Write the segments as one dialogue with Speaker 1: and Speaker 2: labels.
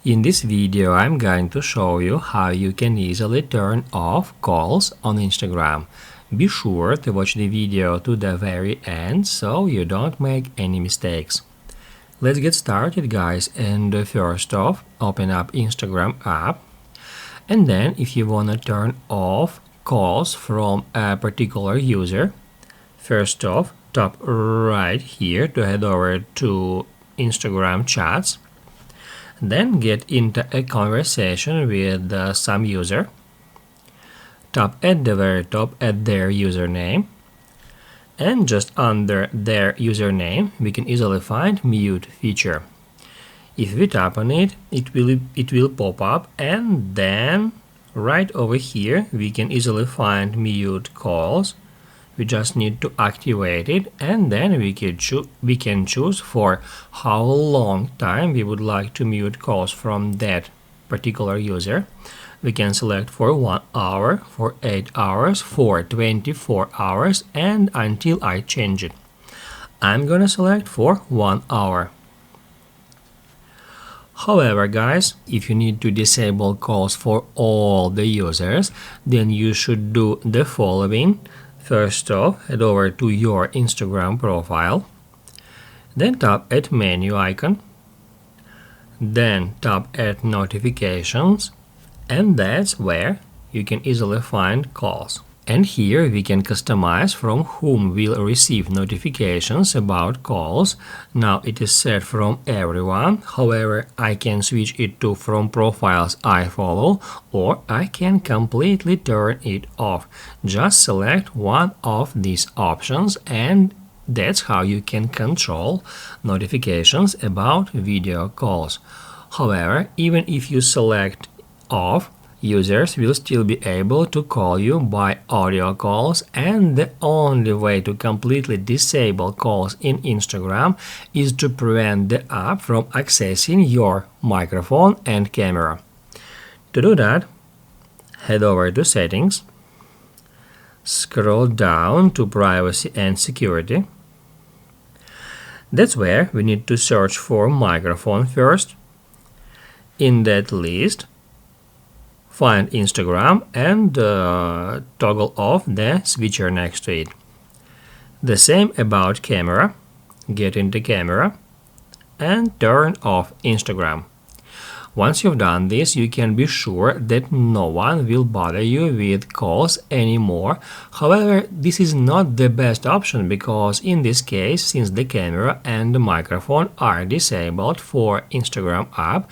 Speaker 1: In this video, I'm going to show you how you can easily turn off calls on Instagram. Be sure to watch the video to the very end so you don't make any mistakes. Let's get started, guys, and first off, open up Instagram app, and then if you want to turn off calls from a particular user, first off, tap right here to head over to Instagram chats. Then get into a conversation with some user. Tap at the very top at their username, and just under their username we can easily find mute feature. If we tap on it, it will pop up, and then right over here we can easily find mute calls. We just need to activate it, and then we can choose for how long time we would like to mute calls from that particular user. We can select for 1 hour, for 8 hours, for 24 hours, and until I change it. I'm gonna select for 1 hour. However, guys, if you need to disable calls for all the users, then you should do the following. First off, head over to your Instagram profile, then tap at menu icon, then tap at notifications, and that's where you can easily find calls. And here we can customize from whom will receive notifications about calls. Now it is set from everyone, however I can switch it to from profiles I follow, or I can completely turn it off. Just select one of these options, and that's how you can control notifications about video calls. However, even if you select off, users will still be able to call you by audio calls, and the only way to completely disable calls in Instagram is to prevent the app from accessing your microphone and camera. To do that, head over to Settings, scroll down to Privacy and Security. That's where we need to search for microphone first. In that list, find Instagram and toggle off the switcher next to it. The same about camera. Get into camera and turn off Instagram. Once you've done this, you can be sure that no one will bother you with calls anymore. However, this is not the best option, because in this case, since the camera and the microphone are disabled for Instagram app,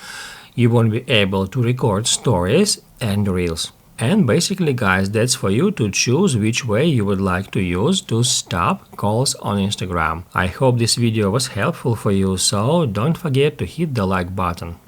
Speaker 1: you won't be able to record stories and reels. And basically, guys, that's for you to choose which way you would like to use to stop calls on Instagram. I hope this video was helpful for you, so don't forget to hit the like button.